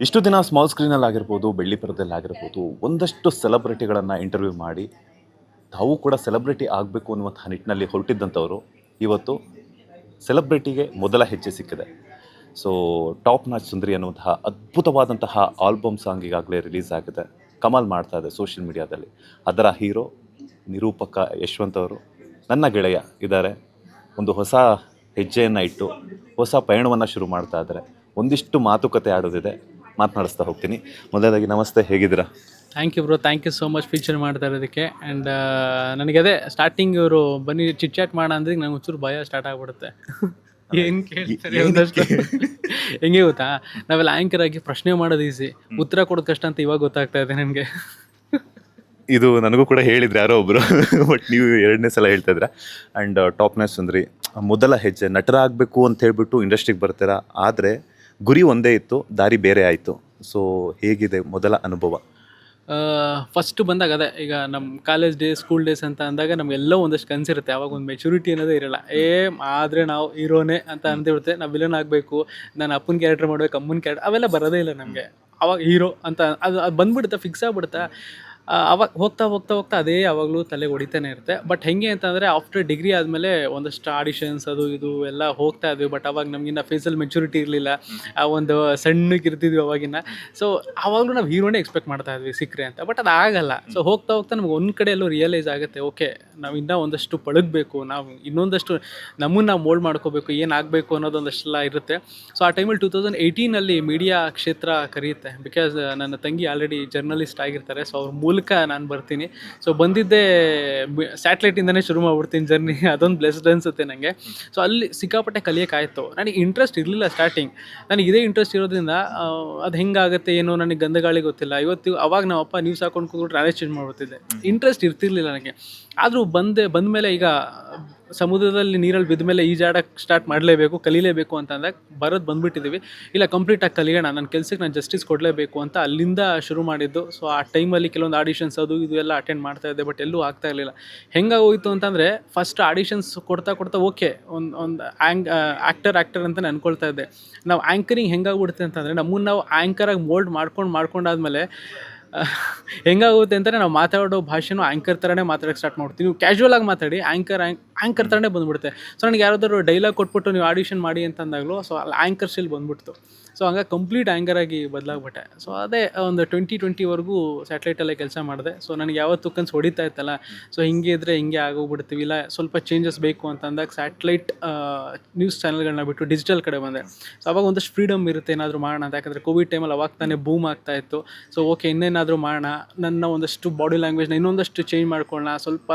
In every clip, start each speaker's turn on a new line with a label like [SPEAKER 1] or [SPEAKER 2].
[SPEAKER 1] ಇಷ್ಟು ದಿನ ಸ್ಮಾಲ್ ಸ್ಕ್ರೀನಲ್ಲಿ ಆಗಿರ್ಬೋದು, ಬೆಳ್ಳಿ ಪರದೆಯಲ್ಲಿ ಆಗಿರ್ಬೋದು, ಒಂದಷ್ಟು ಸೆಲೆಬ್ರಿಟಿಗಳನ್ನು ಇಂಟರ್ವ್ಯೂ ಮಾಡಿ ತಾವು ಕೂಡ ಸೆಲೆಬ್ರಿಟಿ ಆಗಬೇಕು ಅನ್ನುವಂತಹ ನಿಟ್ಟಿನಲ್ಲಿ ಹೊರಟಿದ್ದಂಥವರು ಇವತ್ತು ಸೆಲೆಬ್ರಿಟಿಗೆ ಮೊದಲ ಹೆಜ್ಜೆ ಸಿಕ್ಕಿದೆ. ಸೊ ಟಾಪ್ ನಾಚ್ ಸುಂದರಿ ಅನ್ನುವಂತಹ ಅದ್ಭುತವಾದಂತಹ ಆಲ್ಬಮ್ ಸಾಂಗ್ ಈಗಾಗಲೇ ರಿಲೀಸ್ ಆಗಿದೆ, ಕಮಾಲ್ ಮಾಡ್ತಾ ಇದೆ ಸೋಷಿಯಲ್ ಮೀಡಿಯಾದಲ್ಲಿ. ಅದರ ಹೀರೋ ನಿರೂಪಕ ಯಶ್ವಂತ್ ಅವರು ನನ್ನ ಗೆಳೆಯ ಇದ್ದಾರೆ. ಒಂದು ಹೊಸ ಹೆಜ್ಜೆಯನ್ನು ಇಟ್ಟು ಹೊಸ ಪಯಣವನ್ನು ಶುರು ಮಾಡ್ತಾ ಇದ್ದಾರೆ. ಒಂದಿಷ್ಟು ಮಾತುಕತೆ ಆಡೋದಿದೆ, ಮಾತನಾಡಿಸ್ತಾ ಹೋಗ್ತೀನಿ. ಮೊದಲನೇದಾಗಿ ನಮಸ್ತೆ, ಹೇಗಿದ್ದೀರಾ?
[SPEAKER 2] Thank you bro, thank you so much feature ಮಾಡ್ತಾ ಇರೋದಕ್ಕೆ. ಆ್ಯಂಡ್ ನನಗೆ ಅದೇ ಸ್ಟಾರ್ಟಿಂಗ್ ಇವರು ಬನ್ನಿ ಚಿಟ್ ಚಾಟ್ ಮಾಡೋಣ ಅಂದ್ರೆ ನಂಗೆ ಒಂಚೂರು ಭಯ ಸ್ಟಾರ್ಟ್ ಆಗ್ಬಿಡುತ್ತೆ. ಏನು ಕೇಳ್ತಾರೆ ಒಂದಷ್ಟು ಹೆಂಗೆ ಗೊತ್ತಾ, ನಾವೆಲ್ಲ ಆ್ಯಂಕರ್ ಆಗಿ ಪ್ರಶ್ನೆ ಮಾಡೋದು ಈಸಿ, ಉತ್ತರ ಕೊಡೋದು ಕಷ್ಟ ಅಂತ ಇವಾಗ ಗೊತ್ತಾಗ್ತಾ ಇದೆ ನನಗೆ.
[SPEAKER 1] ಇದು ನನಗೂ ಕೂಡ ಹೇಳಿದ್ರು ಯಾರೋ ಒಬ್ಬರು, ಬಟ್ ನೀವು ಎರಡನೇ ಸಲ ಹೇಳ್ತಾ ಇದ್ದೀರಾ. ಆ್ಯಂಡ್ ಟಾಪ್ ನಾಚ್ ಸುಂದರಿ ಮೊದಲ ಹೆಜ್ಜೆ ನಟರಾಗಬೇಕು ಅಂತ ಹೇಳ್ಬಿಟ್ಟು ಇಂಡಸ್ಟ್ರಿಗೆ ಬರ್ತೀರಾ, ಆದರೆ ಗುರಿ ಒಂದೇ ಇತ್ತು, ದಾರಿ ಬೇರೆ ಆಯಿತು. ಸೊ ಹೇಗಿದೆ ಮೊದಲ ಅನುಭವ?
[SPEAKER 2] ಫಸ್ಟ್ ಬಂದಾಗ ಅದೇ ಈಗ ನಮ್ಮ ಕಾಲೇಜ್ ಡೇಸ್, ಸ್ಕೂಲ್ ಡೇಸ್ ಅಂತ ಅಂದಾಗ ನಮಗೆಲ್ಲೋ ಒಂದಷ್ಟು ಕನಸಿರುತ್ತೆ. ಅವಾಗ ಒಂದು ಮೆಚುರಿಟಿ ಅನ್ನೋದೇ ಇರಲ್ಲ. ಆದರೆ ನಾವು ಹೀರೋನೇ ಅಂತ ಅಂದಿರುತ್ತೆ, ನಾವು ವಿಲನ್ ಆಗಬೇಕು, ನಾನು ಅಪ್ಪನ ಕ್ಯಾರೆಕ್ಟರ್ ಮಾಡಬೇಕು, ಅಮ್ಮನ ಕ್ಯಾರೆಕ್ಟರ್, ಅವೆಲ್ಲ ಬರೋದೇ ಇಲ್ಲ ನಮಗೆ. ಅವಾಗ ಹೀರೋ ಅಂತ ಅದು ಬಂದ್ಬಿಡುತ್ತೆ, ಫಿಕ್ಸ್ ಆಗಿಬಿಡುತ್ತೆ. ಅವಾಗ ಹೋಗ್ತಾ ಹೋಗ್ತಾ ಹೋಗ್ತಾ ಅದೇ ಯಾವಾಗಲೂ ತಲೆಗೆ ಹೊಡಿತಾನೆ ಇರುತ್ತೆ. ಬಟ್ ಹೆಂಗೆ ಅಂತಂದರೆ ಆಫ್ಟರ್ ಡಿಗ್ರಿ ಆದಮೇಲೆ ಒಂದಷ್ಟು ಆಡಿಷನ್ಸ್ ಅದು ಇದು ಎಲ್ಲ ಹೋಗ್ತಾ ಇದ್ವಿ. ಬಟ್ ಅವಾಗ ನಮಗಿನ್ನ ಫೇಸಲ್ಲಿ ಮೆಚುರಿಟಿ ಇರಲಿಲ್ಲ, ಆ ಒಂದು ಸಣ್ಣಕ್ಕೆ ಇರ್ತಿದ್ವಿ ಅವಾಗಿನ. ಸೊ ಆವಾಗಲೂ ನಾವು ಹೀರೋನೇ ಎಕ್ಸ್ಪೆಕ್ಟ್ ಮಾಡ್ತಾ ಇದ್ವಿ ಸಿಕ್ಕರೆ ಅಂತ. ಬಟ್ ಅದು ಆಗಲ್ಲ. ಸೊ ಹೋಗ್ತಾ ಹೋಗ್ತಾ ನಮ್ಗೆ ಒಂದು ಕಡೆ ಎಲ್ಲೋ ರಿಯಲೈಸ್ ಆಗುತ್ತೆ, ಓಕೆ ನಾವು ಇನ್ನೂ ಒಂದಷ್ಟು ಪಳಗಬೇಕು, ನಾವು ಇನ್ನೊಂದಷ್ಟು ನಮ್ಮನ್ನು ನಾವು ಮೋಲ್ಡ್ ಮಾಡ್ಕೋಬೇಕು, ಏನಾಗಬೇಕು ಅನ್ನೋದೊಂದಷ್ಟೆಲ್ಲ ಇರುತ್ತೆ. ಸೊ ಆ ಟೈಮಲ್ಲಿ 2018 ಮೀಡಿಯಾ ಕ್ಷೇತ್ರ ಕರೆಯುತ್ತೆ. ಬಿಕಾಸ್ ನನ್ನ ತಂಗಿ ಆಲ್ರೆಡಿ ಜರ್ನಲಿಸ್ಟ್ ಆಗಿರ್ತಾರೆ. ಸೊ ಅವ್ರ ಮೂಲಕ ನಾನು ಬರ್ತೀನಿ. ಸೊ ಬಂದಿದ್ದೇ ಸ್ಯಾಟ್ಲೈಟಿಂದನೇ ಶುರು ಮಾಡ್ಬಿಡ್ತೀನಿ ಜರ್ನಿ. ಅದೊಂದು ಬ್ಲೆಸ್ಡ್ ಅನಿಸುತ್ತೆ ನನಗೆ. ಸೊ ಅಲ್ಲಿ ಸಿಕ್ಕಾಪಟ್ಟೆ ಕಲಿಯೋಕ್ಕಾಯಿತು. ನನಗೆ ಇಂಟ್ರೆಸ್ಟ್ ಇರಲಿಲ್ಲ ಸ್ಟಾರ್ಟಿಂಗ್. ನನಗೆ ಇದೇ ಇಂಟ್ರೆಸ್ಟ್ ಇರೋದ್ರಿಂದ ಅದು ಹೆಂಗಾಗುತ್ತೆ ಏನೋ ನನಗೆ ಗಂಧಗಾಳಿ ಗೊತ್ತಿಲ್ಲ. ಇವತ್ತು ಅವಾಗ ನಮ್ಮ ಅಪ್ಪ ನ್ಯೂಸ್ ಹಾಕೊಂಡು ಕೂತ್ಬಿಟ್ಟು ನಾನೇ ಚೇಂಜ್ ಮಾಡ್ಬಿಡ್ತಿದ್ದೆ. ಇಂಟ್ರೆಸ್ಟ್ ಇರ್ತಿರ್ಲಿಲ್ಲ ನನಗೆ. ಆದರೂ ಬಂದಮೇಲೆ ಈಗ ಸಮುದ್ರದಲ್ಲಿ ನೀರಲ್ಲಿ ಬಿದ್ದ ಮೇಲೆ ಈಜಾಡಕ್ಕೆ ಸ್ಟಾರ್ಟ್ ಮಾಡಲೇಬೇಕು, ಕಲೀಲೇಬೇಕು ಅಂತ ಅಂದಾಗ ಬಂದುಬಿಟ್ಟಿದ್ದೀವಿ. ಇಲ್ಲ ಕಂಪ್ಲೀಟಾಗಿ ಕಲಿಯೋಣ, ನನ್ನ ಕೆಲಸಕ್ಕೆ ನಾನು ಜಸ್ಟಿಸ್ ಕೊಡಲೇಬೇಕು ಅಂತ ಅಲ್ಲಿಂದ ಶುರು ಮಾಡಿದ್ದು. ಸೊ ಆ ಟೈಮಲ್ಲಿ ಕೆಲವೊಂದು ಆಡಿಷನ್ಸ್ ಅದು ಇದು ಎಲ್ಲ ಅಟೆಂಡ್ ಮಾಡ್ತಾ ಇದ್ದೆ, ಬಟ್ ಎಲ್ಲೂ ಆಗ್ತಾ ಇರಲಿಲ್ಲ. ಹೆಂಗಾಗೋಯ್ತು ಅಂತಂದರೆ ಫಸ್ಟ್ ಆಡಿಷನ್ಸ್ ಕೊಡ್ತಾ ಓಕೆ ಒಂದು ಆ್ಯಕ್ಟರ್ ಅಂತಲೇ ಅಂದ್ಕೊಳ್ತಾ ಇದ್ದೆ. ನಾವು ಆ್ಯಂಕರಿಂಗ್ ಹೆಂಗಾಗ್ಬಿಡುತ್ತೆ ಅಂತಂದರೆ ನಮ್ಮನ್ನು ನಾವು ಆ್ಯಂಕರಾಗಿ ಮೋಲ್ಡ್ ಮಾಡ್ಕೊಂಡಾದ್ಮೇಲೆ ಹೆಂಗಾಗುತ್ತೆ ಅಂತಂದರೆ ನಾವು ಮಾತಾಡೋ ಭಾಷೆನೂ ಆ್ಯಂಕರ್ ಥರನೇ ಮಾತಾಡೋಕ್ಕೆ ಸ್ಟಾರ್ಟ್ ಮಾಡ್ತೀವಿ. ನೀವು ಕ್ಯಾಶುವಲ್ ಆಗಿ ಮಾತಾಡಿ ಆ್ಯಂಕರ್ ಥರನೇ ಬಂದುಬಿಡುತ್ತೆ. ಸೊ ನನಗೆ ಯಾರಾದರೂ ಡೈಲಾಗ್ ಕೊಟ್ಬಿಟ್ಟು ನೀವು ಆಡಿಷನ್ ಮಾಡಿ ಅಂತಂದಾಗಲೂ ಸೊ ಅಲ್ಲಿ ಆ್ಯಂಕರ್ ಸ್ಟಿಲ್ ಬಂದುಬಿಡ್ತು. ಸೊ ಹಂಗಾಗಿ ಕಂಪ್ಲೀಟ್ ಆ್ಯಂಕರಾಗಿ ಬದಲಾಗ್ಬಿಟ್ಟೆ. ಸೊ ಅದೇ ಒಂದು 2020ವರೆಗೂ ಸ್ಯಾಟಲೈಟಲ್ಲೇ ಕೆಲಸ ಮಾಡಿದೆ. ಸೊ ನನಗೆ ಯಾವತ್ತೂ ಕನಸು ಹೊಡಿತಾ ಇತ್ತಲ್ಲ, ಸೊ ಹಿಂಗೆ ಇದ್ದರೆ ಹಿಂಗೆ ಆಗೋಗ್ಬಿಡ್ತೀವಿ, ಇಲ್ಲ ಸ್ವಲ್ಪ ಚೇಂಜಸ್ ಬೇಕು ಅಂತ ಅಂದಾಗ ಸ್ಯಾಟಲೈಟ್ ನ್ಯೂಸ್ ಚಾನಲ್ಗಳನ್ನ ಬಿಟ್ಟು ಡಿಜಿಟಲ್ ಕಡೆ ಬಂದೆ. ಸೊ ಅವಾಗ ಒಂದಷ್ಟು ಫ್ರೀಡಮ್ ಇರುತ್ತೆ ಏನಾದರೂ ಮಾಡೋಣ ಅಂತ. ಯಾಕಂದರೆ ಕೋವಿಡ್ ಟೈಮಲ್ಲಿ ಅವಾಗ ತಾನೇ ಬೂಮ್ ಆಗ್ತಾ ಇತ್ತು. ಸೊ ಓಕೆ ಇನ್ನೇನಾದರೂ ಮಾಡೋಣ, ನನ್ನ ಒಂದಷ್ಟು ಬಾಡಿ ಲ್ಯಾಂಗ್ವೇಜ್ನ ಇನ್ನೊಂದಷ್ಟು ಚೇಂಜ್ ಮಾಡ್ಕೊಳ್ಳೋಣ, ಸ್ವಲ್ಪ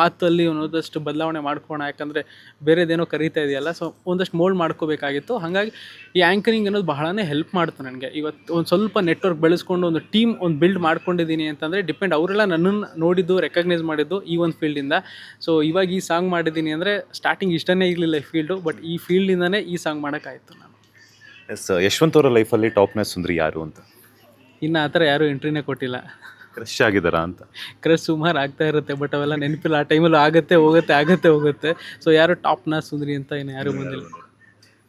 [SPEAKER 2] ಮಾತಲ್ಲಿ ಒಂದಷ್ಟು ಬದಲಾವಣೆ ಮಾಡ್ಕೊಳ್ಳೋಣ, ಯಾಕಂದರೆ ಬೇರೆದೇನೋ ಕರೀತಾ ಇದೆಯಲ್ಲ. ಸೊ ಒಂದಷ್ಟು ಮೋಲ್ಡ್ ಮಾಡ್ಕೋಬೇಕಾಗಿತ್ತು. ಹಾಗಾಗಿ ಈ ಆ್ಯಂಕರಿಂಗ್ ಅನ್ನೋದು ಬಹಳನೇ ಹೆಲ್ಪ್ ಮಾಡ್ತು ನನಗೆ. ಇವತ್ತು ಒಂದು ಸ್ವಲ್ಪ ನೆಟ್ವರ್ಕ್ ಬೆಳೆಸ್ಕೊಂಡು ಒಂದು ಟೀಮ್ ಬಿಲ್ಡ್ ಮಾಡ್ಕೊಂಡಿದ್ದೀನಿ ಅಂತಂದರೆ ಡಿಪೆಂಡ್, ಅವರೆಲ್ಲ ನನ್ನನ್ನು ನೋಡಿದ್ದು ರೆಕಗ್ನೈಸ್ ಮಾಡಿದ್ದು ಈ ಒಂದು ಫೀಲ್ಡಿಂದ. ಸೊ ಇವಾಗ ಈ ಸಾಂಗ್ ಮಾಡಿದ್ದೀನಿ ಅಂದರೆ ಸ್ಟಾರ್ಟಿಂಗ್ ಇಷ್ಟನೇ ಇರಲಿಲ್ಲ ಈ ಫೀಲ್ಡು, ಬಟ್ ಈ ಫೀಲ್ಡಿಂದನೇ ಈ ಸಾಂಗ್ ಮಾಡೋಕ್ಕಾಯಿತು ನಾನು.
[SPEAKER 1] ಎಸ್, ಯಶವಂತ್ ಅವರ ಲೈಫಲ್ಲಿ ಟಾಪ್ ನಾಚ್ ಸುಂದರಿ ಯಾರು ಅಂತ?
[SPEAKER 2] ಇನ್ನು ಆ ಥರ ಯಾರೂ ಎಂಟ್ರಿನೇ ಕೊಟ್ಟಿಲ್ಲ.
[SPEAKER 1] ಕ್ರಶ್ ಆಗಿದ್ದಾರಾ ಅಂತ?
[SPEAKER 2] ಕ್ರಶ್ ಸುಮಾರು ಆಗ್ತಾ ಇರುತ್ತೆ, ಬಟ್ ಅವೆಲ್ಲ ನೆನಪಿಲ್ಲ. ಆ ಟೈಮಲ್ಲಿ ಆಗುತ್ತೆ ಹೋಗುತ್ತೆ. ಸೊ ಯಾರು ಟಾಪ್ ನಾಚ್ ಸುಂದರಿ ಅಂತ ಇನ್ನು ಯಾರೂ ಬಂದಿಲ್ಲ.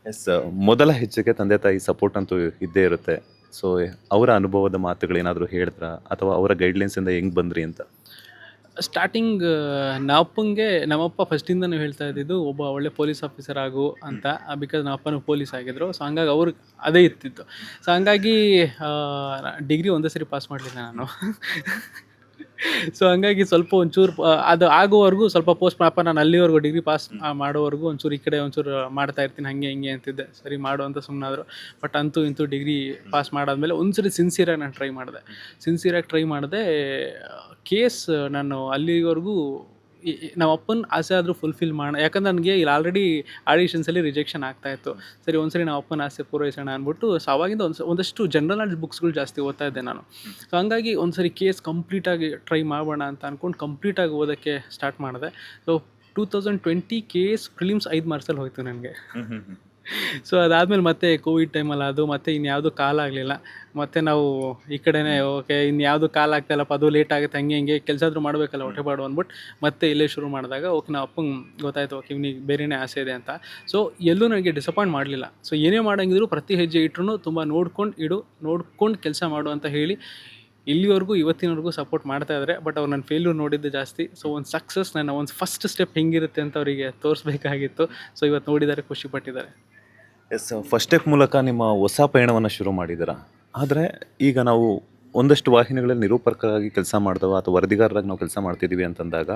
[SPEAKER 1] ಎಸ್, ಮೊದಲ ಹೆಜ್ಜೆಗೆ ತಂದೆ ತಾಯಿ ಸಪೋರ್ಟ್ ಅಂತೂ ಇದ್ದೇ ಇರುತ್ತೆ. ಸೊ ಅವರ ಅನುಭವದ ಮಾತುಗಳೇನಾದರೂ ಹೇಳಿದ್ರಾ, ಅಥವಾ ಅವರ ಗೈಡ್ಲೈನ್ಸಿಂದ ಹೆಂಗೆ ಬಂದ್ರಿ ಅಂತ?
[SPEAKER 2] ಸ್ಟಾರ್ಟಿಂಗ್ ನಮ್ಮಪ್ಪ ಫಸ್ಟಿಂದನೂ ಹೇಳ್ತಾ ಇದ್ದಿದ್ದು ಒಬ್ಬ ಒಳ್ಳೆ ಪೊಲೀಸ್ ಆಫೀಸರ್ ಆಗು ಅಂತ. ಬಿಕಾಸ್ ನಮ್ಮ ಅಪ್ಪನೂ ಪೊಲೀಸ್ ಆಗಿದ್ರು. ಸೊ ಹಂಗಾಗಿ ಅವ್ರಿಗೆ ಅದೇ ಇರ್ತಿತ್ತು. ಸೊ ಹಂಗಾಗಿ ಡಿಗ್ರಿ ಒಂದೇ ಸರಿ ಪಾಸ್ ಮಾಡಲಿಲ್ಲ ನಾನು. ಸೊ ಹಂಗಾಗಿ ಸ್ವಲ್ಪ ಒಂಚೂರು ಅದು ಆಗೋವರೆಗೂ ಸ್ವಲ್ಪ ನಾನು ಅಲ್ಲಿವರೆಗೂ ಡಿಗ್ರಿ ಪಾಸ್ ಮಾಡೋವರೆಗೂ ಒಂಚೂರು ಈ ಕಡೆ ಒಂಚೂರು ಮಾಡ್ತಾ ಇರ್ತೀನಿ, ಹಾಗೆ ಹಿಂಗೆ ಅಂತಿದ್ದೆ. ಸರಿ ಮಾಡು ಅಂತ ಸುಮ್ಮನಾದ್ರು. ಬಟ್ ಅಂತೂ ಇಂತೂ ಡಿಗ್ರಿ ಪಾಸ್ ಮಾಡಾದ್ಮೇಲೆ ಒಂದ್ಸರಿ ಸಿನ್ಸಿಯರಾಗಿ ನಾನು ಟ್ರೈ ಮಾಡಿದೆ. ಕೇಸ್ ನಾನು ಅಲ್ಲಿವರೆಗೂ ನಮ್ಮ ಅಪ್ಪನ ಆಸೆ ಆದರೂ ಫುಲ್ಫಿಲ್ ಮಾಡೋಣ, ಯಾಕಂದ್ರೆ ನನಗೆ ಇಲ್ಲಿ ಆಲ್ರೆಡಿ ಆಡಿಷನ್ಸಲ್ಲಿ ರಿಜೆಕ್ಷನ್ ಆಗ್ತಾಯಿತ್ತು. ಸರಿ ಒಂದ್ಸರಿ ನಮ್ಮ ಅಪ್ಪನ ಆಸೆ ಪೂರೈಸೋಣ ಅಂದ್ಬಿಟ್ಟು ಸೊ ಅವಾಗಿಂದ ಒಂದಷ್ಟು ಜನರಲ್ ನಾಲೆಡ್ಜ್ ಬುಕ್ಸ್ಗಳು ಜಾಸ್ತಿ ಓದ್ತಾ ಇದ್ದೆ ನಾನು. ಸೊ ಹಂಗಾಗಿ ಒಂದ್ಸರಿ ಕೇಸ್ ಕಂಪ್ಲೀಟಾಗಿ ಟ್ರೈ ಮಾಡೋಣ ಅಂತ ಅಂದ್ಕೊಂಡು ಕಂಪ್ಲೀಟಾಗಿ ಓದೋಕ್ಕೆ ಸ್ಟಾರ್ಟ್ ಮಾಡಿದೆ. ಸೊ 2020 ಕೇಸ್ ಪ್ರಿಲಿಮ್ಸ್ 5 ಮಾರ್ಕ್ಸಲ್ಲಿ ಹೋಯಿತು ನನಗೆ. ಸೊ ಅದಾದಮೇಲೆ ಮತ್ತೆ ಕೋವಿಡ್ ಟೈಮಲ್ಲಿ ಅದು ಮತ್ತೆ ಇನ್ಯಾವುದೂ ಕಾಲ ಆಗಲಿಲ್ಲ. ಮತ್ತು ನಾವು ಈ ಕಡೆನೇ ಓಕೆ ಇನ್ಯಾವುದು ಕಾಲ ಆಗ್ತಾಯಿಲ್ಲಪ್ಪ, ಅದು ಲೇಟ್ ಆಗುತ್ತೆ, ಹಂಗೆ ಹಿಂಗೆ ಕೆಲಸ ಆದರೂ ಮಾಡಬೇಕಲ್ಲ ಹೊಟ್ಟೆಪಾಡು ಅಂದ್ಬಿಟ್ಟು ಮತ್ತೆ ಇಲ್ಲೇ ಶುರು ಮಾಡಿದಾಗ ಓಕೆ ನಮ್ಮ ಅಪ್ಪಂಗೆ ಗೊತ್ತಾಯಿತು ಓಕೆ ಇವ್ನಿಗೆ ಬೇರೆಯೇ ಆಸೆ ಇದೆ ಅಂತ. ಸೊ ಎಲ್ಲೂ ನನಗೆ ಡಿಸಪಾಯಿಂಟ್ ಮಾಡಲಿಲ್ಲ. ಸೊ ಏನೇ ಮಾಡಂಗಿದ್ರು ಪ್ರತಿ ಹೆಜ್ಜೆ ಇಟ್ರೂ ತುಂಬ ನೋಡ್ಕೊಂಡು ಕೆಲಸ ಮಾಡು ಅಂತ ಹೇಳಿ ಇಲ್ಲಿವರೆಗೂ ಇವತ್ತಿನವರೆಗೂ ಸಪೋರ್ಟ್ ಮಾಡ್ತಾ ಇದ್ದಾರೆ. ಬಟ್ ಅವ್ರು ನನ್ನ ಫೇಲ್ಯೂರ್ ನೋಡಿದ್ದು ಜಾಸ್ತಿ. ಸೊ ಒಂದು ಸಕ್ಸಸ್ ನನ್ನ ಒಂದು ಫಸ್ಟ್ ಸ್ಟೆಪ್ ಹೆಂಗಿರುತ್ತೆ ಅಂತ ಅವರಿಗೆ ತೋರಿಸ್ಬೇಕಾಗಿತ್ತು. ಸೊ ಇವತ್ತು ನೋಡಿದ್ದಾರೆ, ಖುಷಿ ಪಟ್ಟಿದ್ದಾರೆ.
[SPEAKER 1] ಎಸ್, ಫಸ್ಟ್ ಸ್ಟೆಪ್ ಮೂಲಕ ನಿಮ್ಮ ಹೊಸ ಪಯಣವನ್ನು ಶುರು ಮಾಡಿದ್ದೀರಾ. ಆದರೆ ಈಗ ನಾವು ಒಂದಷ್ಟು ವಾಹಿನಿಗಳಲ್ಲಿ ನಿರೂಪಕರಾಗಿ ಕೆಲಸ ಮಾಡಿದವ ಅಥವಾ ವರದಿಗಾರರಾಗಿ ನಾವು ಕೆಲಸ ಮಾಡ್ತಿದ್ದೀವಿ ಅಂತಂದಾಗ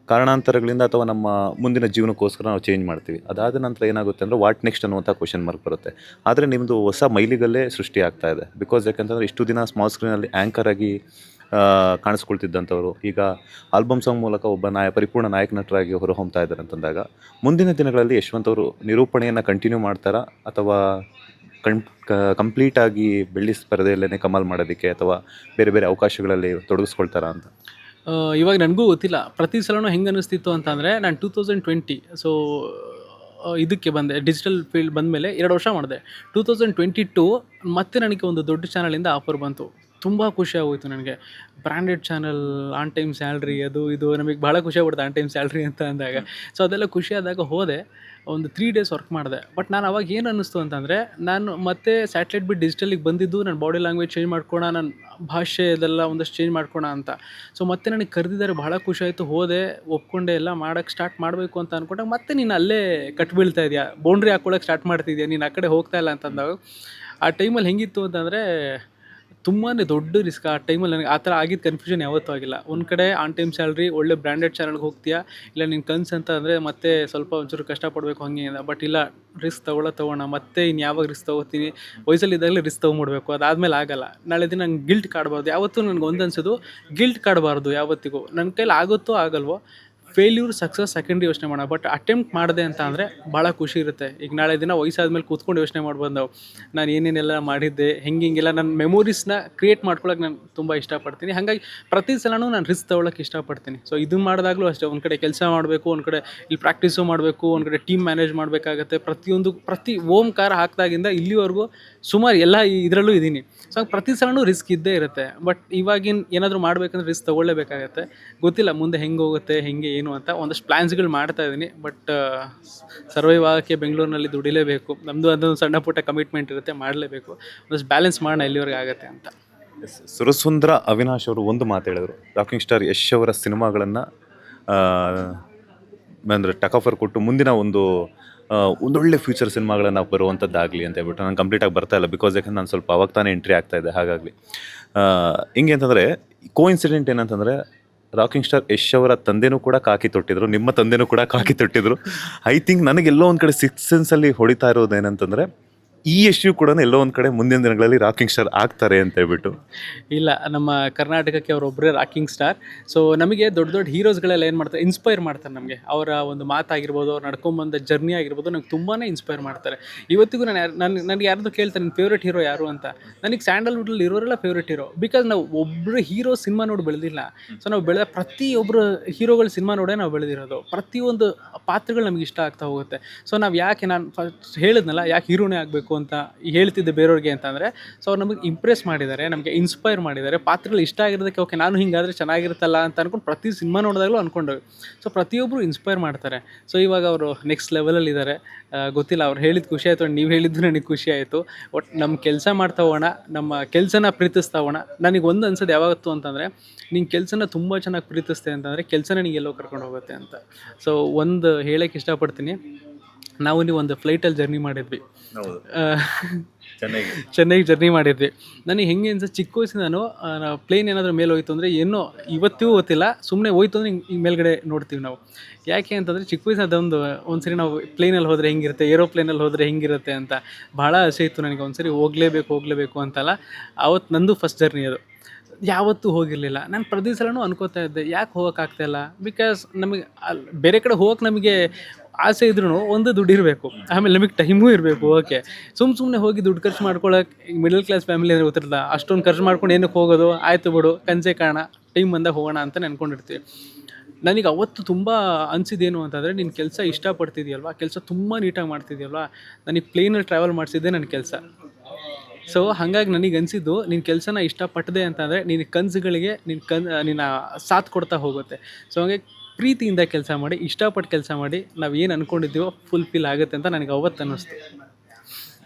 [SPEAKER 1] ಕಾರಣಾಂತರಗಳಿಂದ ಅಥವಾ ನಮ್ಮ ಮುಂದಿನ ಜೀವನಕ್ಕೋಸ್ಕರ ನಾವು ಚೇಂಜ್ ಮಾಡ್ತೀವಿ. ಅದಾದ ನಂತರ ಏನಾಗುತ್ತೆ ಅಂದರೆ ವಾಟ್ ನೆಕ್ಸ್ಟ್ ಅನ್ನುವಂಥ ಕ್ವಶನ್ ಮಾರ್ಕ್ ಬರುತ್ತೆ. ಆದರೆ ನಿಮ್ಮದು ಹೊಸ ಮೈಲಿಗಲ್ಲೇ ಸೃಷ್ಟಿ ಆಗ್ತಾ ಇದೆ. ಬಿಕಾಸ್ ಯಾಕಂತಂದರೆ ಇಷ್ಟು ದಿನ ಸ್ಮಾಲ್ ಸ್ಕ್ರೀನಲ್ಲಿ ಆ್ಯಂಕರ್ ಆಗಿ ಕಾಣಿಸ್ಕೊಳ್ತಿದ್ದಂಥವ್ರು ಈಗ ಆಲ್ಬಮ್ ಸಾಂಗ್ ಮೂಲಕ ಒಬ್ಬ ಪರಿಪೂರ್ಣ ನಾಯಕ ನಟರಾಗಿ ಹೊರಹೊಮ್ತಾ ಇದ್ದಾರೆ ಅಂತಂದಾಗ ಮುಂದಿನ ದಿನಗಳಲ್ಲಿ ಯಶವಂತ್ ಅವರು ನಿರೂಪಣೆಯನ್ನು ಕಂಟಿನ್ಯೂ ಮಾಡ್ತಾರಾ ಅಥವಾ ಕಂಪ್ಲೀಟಾಗಿ ಬೆಳ್ಳಿ ಸ್ಪರ್ಧೆಯಲ್ಲೇ ಕಮಾಲ್ ಮಾಡೋದಕ್ಕೆ ಅಥವಾ ಬೇರೆ ಬೇರೆ ಅವಕಾಶಗಳಲ್ಲಿ ತೊಡಗಿಸ್ಕೊಳ್ತಾರಾ ಅಂತ?
[SPEAKER 2] ಇವಾಗ ನನಗೂ ಗೊತ್ತಿಲ್ಲ. ಪ್ರತಿ ಸಲನೂ ಹೆಂಗೆ ಅನ್ನಿಸ್ತಿತ್ತು ಅಂತಂದರೆ ನಾನು 2020 ಸೊ ಇದಕ್ಕೆ ಬಂದೆ, ಡಿಜಿಟಲ್ ಫೀಲ್ಡ್ ಬಂದಮೇಲೆ 2 ವರ್ಷ ಮಾಡಿದೆ. 2022 ಮತ್ತೆ ನನಗೆ ಒಂದು ದೊಡ್ಡ ಚಾನಲಿಂದ ಆಫರ್ ಬಂತು. ತುಂಬ ಖುಷಿ ಆಗೋಯ್ತು ನನಗೆ. Branded channel, on time salary, ಅದು ಇದು ನಮಗೆ ಭಾಳ ಖುಷಿ ಆಗ್ಬಿಡ್ತು ಆನ್ ಟೈಮ್ ಸ್ಯಾಲ್ರಿ ಅಂತ ಅಂದಾಗ. ಸೊ ಅದೆಲ್ಲ ಖುಷಿ ಆದಾಗ ಹೋದೆ. ಒಂದು 3 ಡೇಸ್ ವರ್ಕ್ ಮಾಡಿದೆ. ಬಟ್ ನಾನು ಅವಾಗ ಏನು ಅನ್ನಿಸ್ತು ಅಂತಂದರೆ ನಾನು ಮತ್ತೆ ಸ್ಯಾಟಲೈಟ್ ಬಿಟ್ಟು ಡಿಜಿಟಲಿಗೆ ಬಂದಿದ್ದು ನನ್ನ ಬಾಡಿ ಲ್ಯಾಂಗ್ವೇಜ್ ಚೇಂಜ್ ಮಾಡ್ಕೋಣ, ನನ್ನ ಭಾಷೆ ಇದೆಲ್ಲ ಒಂದಷ್ಟು ಚೇಂಜ್ ಮಾಡ್ಕೋಣ ಅಂತ. ಸೊ ಮತ್ತೆ ನನಗೆ ಕರೆದಿದ್ದಾರೆ, ಭಾಳ ಖುಷಿ ಆಯಿತು. ಹೋದೆ, ಒಪ್ಕೊಂಡೆ, ಎಲ್ಲ ಮಾಡೋಕ್ಕೆ ಸ್ಟಾರ್ಟ್ ಮಾಡಬೇಕು ಅಂತ ಅಂದ್ಕೊಂಡಾಗ ಮತ್ತೆ ನೀನು ಅಲ್ಲೇ ಕಟ್ ಬೀಳ್ತಾ ಇದೆಯಾ, ಬೌಂಡ್ರಿ ಹಾಕ್ಕೊಳ್ಳೋಕೆ ಸ್ಟಾರ್ಟ್ ಮಾಡ್ತಿದ್ಯಾ, ನೀನು ಆ ಕಡೆ ಹೋಗ್ತಾ ಇಲ್ಲ ಅಂತಂದಾಗ ಆ ಟೈಮಲ್ಲಿ ಹೆಂಗಿತ್ತು ಅಂತಂದರೆ ತುಂಬಾ ದೊಡ್ಡ ರಿಸ್ಕ್. ಆ ಟೈಮಲ್ಲಿ ನನಗೆ ಆ ಥರ ಆಗಿದ್ದು ಕನ್ಫ್ಯೂಷನ್ ಯಾವತ್ತೂ ಆಗಿಲ್ಲ. ಒಂದು ಕಡೆ ಆನ್ ಟೈಮ್ ಸ್ಯಾಲ್ರಿ, ಒಳ್ಳೆ ಬ್ರ್ಯಾಂಡೆಡ್ ಚಾನಲ್ಗೆ ಹೋಗ್ತೀಯಾ, ಇಲ್ಲ ನಿನ್ನ ಕನ್ಸು ಅಂತ ಅಂದರೆ ಮತ್ತೆ ಸ್ವಲ್ಪ ಒಂಚೂರು ಕಷ್ಟಪಡಬೇಕು ಹಂಗೆ. ಬಟ್ ಇಲ್ಲ, ರಿಸ್ಕ್ ತೊಗೊಳ್ಳೋಣ, ಮತ್ತೆ ಇನ್ನು ಯಾವಾಗ ರಿಸ್ಕ್ ತೊಗೋತೀನಿ, ವಯಸ್ಸಲ್ಲಿದ್ದಾಗಲೇ ರಿಸ್ಕ್ ತೊಗೊಂಬಿಡ್ಬೇಕು, ಅದಾದಮೇಲೆ ಆಗಲ್ಲ. ನಾಳೆ ದಿನ ನಂಗೆ ಗಿಲ್ಟ್ ಕಾಡಬಾರ್ದು. ಯಾವತ್ತೂ ನನಗೆ ಒಂದು ಅನ್ಸೋದು, ಗಿಲ್ಟ್ ಕಾಡಬಾರ್ದು ಯಾವತ್ತಿಗೂ. ನನ್ನ ಕೈಲಿ ಆಗುತ್ತೋ ಆಗಲ್ವೋ, ಫೇಲ್ಯೂರ್ ಸಕ್ಸಸ್ ಸೆಕೆಂಡ್ರಿ ಯೋಚನೆ ಮಾಡೋಣ. ಬಟ್ ಅಟೆಂಪ್ಟ್ ಮಾಡಿದೆ ಅಂತ ಅಂದರೆ ಭಾಳ ಖುಷಿ ಇರುತ್ತೆ. ಈಗ ನಾಳೆ ದಿನ ವಯಸ್ಸಾದ್ಮೇಲೆ ಕೂತ್ಕೊಂಡು ಯೋಚನೆ ಮಾಡ್ಬೋದು ನಾವು, ನಾನು ಏನೇನೆಲ್ಲ ಮಾಡಿದ್ದೆ, ಹಿಂಗೆಲ್ಲ ನನ್ನ ಮೆಮೊರೀಸ್ನ ಕ್ರಿಯೇಟ್ ಮಾಡ್ಕೊಳಕ್ಕೆ ನಾನು ತುಂಬ ಇಷ್ಟಪಡ್ತೀನಿ. ಹಾಗಾಗಿ ಪ್ರತಿ ಸಲನೂ ನಾನು ರಿಸ್ಕ್ ತೊಗೊಳಕ್ಕೆ ಇಷ್ಟಪಡ್ತೀನಿ. ಸೊ ಇದು ಮಾಡಿದಾಗಲೂ ಅಷ್ಟೇ, ಒಂದು ಕಡೆ ಕೆಲಸ ಮಾಡಬೇಕು, ಒಂದು ಕಡೆ ಇಲ್ಲಿ ಪ್ರಾಕ್ಟೀಸು ಮಾಡಬೇಕು, ಒಂದು ಕಡೆ ಟೀಮ್ ಮ್ಯಾನೇಜ್ ಮಾಡಬೇಕಾಗತ್ತೆ. ಪ್ರತಿ ಓಂಕಾರ ಹಾಕಿದಾಗಿಂದ ಇಲ್ಲಿವರೆಗೂ ಸುಮಾರು ಎಲ್ಲ ಇದರಲ್ಲೂ ಇದ್ದೀನಿ. ಸೊ ಪ್ರತಿ ಸಲನೂ ರಿಸ್ಕ್ ಇದ್ದೇ ಇರುತ್ತೆ. ಬಟ್ ಇವಾಗಿನ ಏನಾದರೂ ಮಾಡಬೇಕಂದ್ರೆ ರಿಸ್ಕ್ ತೊಗೊಳ್ಳೇಬೇಕಾಗತ್ತೆ. ಗೊತ್ತಿಲ್ಲ ಮುಂದೆ ಹೆಂಗೆ ಹೋಗುತ್ತೆ, ಹೆಂಗೆ ಏನು ಅಂತ. ಒಂದಷ್ಟು ಪ್ಲ್ಯಾನ್ಸ್ಗಳು ಮಾಡ್ತಾ ಇದ್ದೀನಿ. ಬಟ್ ಸರ್ವೈವ್ ಆಗೋಕ್ಕೆ ಬೆಂಗಳೂರಿನಲ್ಲಿ ದುಡಿಲೇಬೇಕು. ನಮ್ಮದು ಅದೊಂದು ಸಣ್ಣ ಪುಟ್ಟ ಕಮಿಟ್ಮೆಂಟ್ ಇರುತ್ತೆ, ಮಾಡಲೇಬೇಕು. ಒಂದಷ್ಟು ಬ್ಯಾಲೆನ್ಸ್ ಮಾಡೋಣ ಎಲ್ಲಿವರೆಗೆ ಆಗುತ್ತೆ ಅಂತ.
[SPEAKER 1] ಸುರಸುಂದರ ಅವಿನಾಶ್ ಅವರು ಒಂದು ಮಾತು ಹೇಳಿದರು, ರಾಕಿಂಗ್ ಸ್ಟಾರ್ ಯಶ್ ಅವರ ಸಿನಿಮಾಗಳನ್ನು ಅಂದರೆ ಟಕ್ ಆಫರ್ ಕೊಟ್ಟು ಮುಂದಿನ ಒಂದೊಳ್ಳೆ ಫ್ಯೂಚರ್ ಸಿನಿಮಾಗಳನ್ನು ಬರುವಂಥದ್ದಾಗಲಿ ಅಂತ ಹೇಳ್ಬಿಟ್ಟು. ನಾನು ಕಂಪ್ಲೀಟಾಗಿ ಬರ್ತಾ ಇಲ್ಲ, ಬಿಕಾಸ್ ಯಾಕಂದ್ರೆ ನಾನು ಸ್ವಲ್ಪ ಅವಾಗ ತಾನೇ ಎಂಟ್ರಿ ಆಗ್ತಾ ಇದೆ. ಹಾಗಾಗಿ ಹಿಂಗೆ ಅಂತಂದರೆ ಇನ್ಸಿಡೆಂಟ್ ಏನಂತಂದರೆ ರಾಕಿಂಗ್ ಸ್ಟಾರ್ ಯಶ್ ಅವರ ತಂದೆನೂ ಕೂಡ ಕಾಕಿ ತೊಟ್ಟಿದ್ರು, ನಿಮ್ಮ ತಂದೆನೂ ಕೂಡ ಕಾಕಿ ತೊಟ್ಟಿದ್ರು. ಐ ಥಿಂಕ್ ನನಗೆಲ್ಲೋ ಒಂದು ಕಡೆ ಸಿಕ್ಸ್ ಸೆನ್ಸಲ್ಲಿ ಹೊಡಿತಾ ಇರೋದು ಏನಂತಂದರೆ ಈ ಯಶು ಕೂಡ ಎಲ್ಲೋ ಒಂದು ಕಡೆ ಮುಂದಿನ ದಿನಗಳಲ್ಲಿ ರಾಕಿಂಗ್ ಸ್ಟಾರ್ ಆಗ್ತಾರೆ ಅಂತ ಹೇಳ್ಬಿಟ್ಟು.
[SPEAKER 2] ಇಲ್ಲ, ನಮ್ಮ ಕರ್ನಾಟಕಕ್ಕೆ ಅವರೊಬ್ಬರೇ ರಾಕಿಂಗ್ ಸ್ಟಾರ್. ಸೊ ನಮಗೆ ದೊಡ್ಡ ದೊಡ್ಡ ಹೀರೋಸ್ಗಳೆಲ್ಲ ಏನು ಮಾಡ್ತಾರೆ, ಇನ್ಸ್ಪೈರ್ ಮಾಡ್ತಾರೆ ನಮಗೆ. ಅವರ ಒಂದು ಮಾತಾಗಿರ್ಬೋದು, ಅವ್ರು ನಡ್ಕೊಂಬಂದ ಜರ್ನಿ ಆಗಿರ್ಬೋದು, ನಂಗೆ ತುಂಬಾ ಇನ್ಸ್ಪೈರ್ ಮಾಡ್ತಾರೆ. ಇವತ್ತಿಗೂ ನನಗೆ ಯಾರ್ದು ಕೇಳ್ತಾರೆ ನಿನ್ನ ಫೇವ್ರೇಟ್ ಹೀರೋ ಯಾರು ಅಂತ. ನನಗೆ ಸ್ಯಾಂಡಲ್ವುಡ್ಡಲ್ಲಿ ಇರೋರೆಲ್ಲ ಫೇವ್ರೇಟ್ ಹೀರೋ. ಬಿಕಾಸ್ ನಾವು ಒಬ್ಬರು ಹೀರೋ ಸಿನಿಮಾ ನೋಡಿ ಬೆಳೆದಿಲ್ಲ. ಸೊ ನಾವು ಬೆಳೆದ ಪ್ರತಿಯೊಬ್ಬರು ಹೀರೋಗಳ ಸಿನಿಮಾ ನೋಡೇ ನಾವು ಬೆಳೆದಿರೋದು. ಪ್ರತಿಯೊಂದು ಪಾತ್ರಗಳು ನಮಗೆ ಇಷ್ಟ ಆಗ್ತಾ ಹೋಗುತ್ತೆ. ಸೊ ನಾವು ಯಾಕೆ, ನಾನು ಫಸ್ಟ್ ಹೇಳಿದ್ನಲ್ಲ, ಯಾಕೆ ಹೀರೋನೇ ಆಗಬೇಕು ಅಂತ ಹೇಳ್ತಿದ್ದೆ ಬೇರೆಯವ್ರಿಗೆ ಅಂತಂದರೆ, ಸೊ ಅವ್ರು ನಮಗೆ ಇಂಪ್ರೆಸ್ ಮಾಡಿದ್ದಾರೆ, ನಮಗೆ ಇನ್ಸ್ಪೈರ್ ಮಾಡಿದ್ದಾರೆ. ಪಾತ್ರಗಳು ಇಷ್ಟ ಆಗಿರೋದಕ್ಕೆ ಓಕೆ ನಾನು ಹಿಂಗಾದರೆ ಚೆನ್ನಾಗಿರುತ್ತಲ್ಲ ಅಂತ ಅಂದ್ಕೊಂಡು ಪ್ರತಿ ಸಿನಿಮಾ ನೋಡಿದಾಗಲೂ ಅಂದ್ಕೊಂಡೋಗಿ. ಸೊ ಪ್ರತಿಯೊಬ್ಬರು ಇನ್ಸ್ಪೈರ್ ಮಾಡ್ತಾರೆ. ಸೊ ಇವಾಗ ಅವರು ನೆಕ್ಸ್ಟ್ ಲೆವೆಲಲ್ಲಿದ್ದಾರೆ. ಗೊತ್ತಿಲ್ಲ, ಅವ್ರು ಹೇಳಿದ್ದು ಖುಷಿ ಆಯಿತು, ನೀವು ಹೇಳಿದ್ದು ನನಗೆ ಖುಷಿ ಆಯಿತು. ಒಟ್ಟು ನಮ್ಮ ಕೆಲಸ ಮಾಡ್ತಾ ಹೋಗೋಣ, ನಮ್ಮ ಕೆಲಸನ ಪ್ರೀತಿಸ್ತಾ ಹೋಗೋಣ. ನನಗೆ ಒಂದು ಅನ್ಸೋದು ಯಾವತ್ತು ಅಂತಂದರೆ, ನೀನು ಕೆಲಸನ ತುಂಬ ಚೆನ್ನಾಗಿ ಪ್ರೀತಿಸ್ತೆ ಅಂತಂದರೆ ಕೆಲಸನ ನಿನಗೆ ಎಲ್ಲೋ ಕರ್ಕೊಂಡು ಹೋಗುತ್ತೆ ಅಂತ. ಸೊ ಒಂದು ಹೇಳೋಕ್ಕೆ ಇಷ್ಟಪಡ್ತೀನಿ, ನಾವು ನೀವು ಒಂದು ಫ್ಲೈಟಲ್ಲಿ ಜರ್ನಿ ಮಾಡಿದ್ವಿ, ಚೆನ್ನೈಗೆ ಜರ್ನಿ ಮಾಡಿದ್ವಿ. ನನಗೆ ಹೆಂಗೆ ಅನ್ಸುತ್ತೆ, ಚಿಕ್ಕ ವಯಸ್ಸಿಂದ ನಾನು ಪ್ಲೇನ್ ಏನಾದರೂ ಮೇಲೆ ಹೋಯ್ತು ಅಂದರೆ ಏನೋ ಇವತ್ತಿಗೂ ಗೊತ್ತಿಲ್ಲ, ಸುಮ್ಮನೆ ಹೋಯ್ತು ಅಂದರೆ ಹಿಂಗೆ ಮೇಲ್ಗಡೆ ನೋಡ್ತೀವಿ ನಾವು. ಯಾಕೆ ಅಂತಂದರೆ ಚಿಕ್ಕ ವಯಸ್ಸಿನ ಒಂದು ಸರಿ ನಾವು ಪ್ಲೇನಲ್ಲಿ ಹೋದರೆ ಹೆಂಗಿರುತ್ತೆ, ಏರೋಪ್ಲೇನಲ್ಲಿ ಹೋದರೆ ಹೆಂಗಿರುತ್ತೆ ಅಂತ ಭಾಳ ಆಸೆ ಇತ್ತು ನನಗೆ. ಒಂದು ಸರಿ ಹೋಗಲೇಬೇಕು ಅಂತಲ್ಲ. ಆವತ್ತು ನಂದು ಫಸ್ಟ್ ಜರ್ನಿ ಅದು. ಯಾವತ್ತೂ ಹೋಗಿರಲಿಲ್ಲ. ನಾನು ಪ್ರತಿ ಸಲನೂ ಅನ್ಕೋತಾ ಇದ್ದೆ, ಯಾಕೆ ಹೋಗೋಕ್ಕಾಗ್ತಾಯಿಲ್ಲ. ಬಿಕಾಸ್ ನಮಗೆ ಬೇರೆ ಕಡೆ ಹೋಗೋಕೆ ನಮಗೆ ಆಸೆ ಇದ್ರೂ ಒಂದು ದುಡ್ಡು ಇರಬೇಕು, ಆಮೇಲೆ ನಮಗೆ ಟೈಮೂ ಇರಬೇಕು. ಓಕೆ, ಸುಮ್ಮನೆ ಹೋಗಿ ದುಡ್ಡು ಖರ್ಚು ಮಾಡ್ಕೊಳ್ಳೋಕೆ, ಮಿಡಲ್ ಕ್ಲಾಸ್ ಫ್ಯಾಮಿಲಿ ಅಂದರೆ ಗೊತ್ತಿರಲ್ಲ, ಅಷ್ಟೊಂದು ಖರ್ಚು ಮಾಡ್ಕೊಂಡು ಏನಕ್ಕೆ ಹೋಗೋದು, ಆಯಿತು ಬಿಡು ಕನಸೇ ಕಾಣ, ಟೈಮ್ ಬಂದಾಗ ಹೋಗೋಣ ಅಂತ ಅನ್ಕೊಂಡಿರ್ತೀವಿ. ನನಗೆ ಅವತ್ತು ತುಂಬ ಅನಿಸಿದ್ದೇನು ಅಂತಂದರೆ ನಿನ್ನ ಕೆಲಸ ಇಷ್ಟಪಡ್ತಿದ್ಯಲ್ವಾ, ಕೆಲಸ ತುಂಬ ನೀಟಾಗಿ ಮಾಡ್ತಿದ್ಯಲ್ವಾ, ನನಗೆ ಪ್ಲೇನಲ್ಲಿ ಟ್ರಾವೆಲ್ ಮಾಡಿಸಿದ್ದೆ ನನ್ನ ಕೆಲಸ. ಸೊ ಹಾಗಾಗಿ ನನಗೆ ಅನಿಸಿದ್ದು ನಿನ್ನ ಕೆಲಸನ ಇಷ್ಟಪಟ್ಟದೆ ಅಂತಂದರೆ ನಿನ್ನ ಕನಸುಗಳಿಗೆ ನಿನ್ನ ಸಾಥ್ ಕೊಡ್ತಾ ಹೋಗುತ್ತೆ. ಸೊ ಹಾಗೆ ಪ್ರೀತಿಯಿಂದ ಕೆಲಸ ಮಾಡಿ, ಇಷ್ಟಪಟ್ಟು ಕೆಲಸ ಮಾಡಿ, ನಾವು ಏನು ಅಂದ್ಕೊಂಡಿದ್ದೀವೋ ಫುಲ್ಫಿಲ್ ಆಗುತ್ತೆ ಅಂತ ನನಗೆ ಅವತ್ತು ಅನ್ನಿಸ್ತು.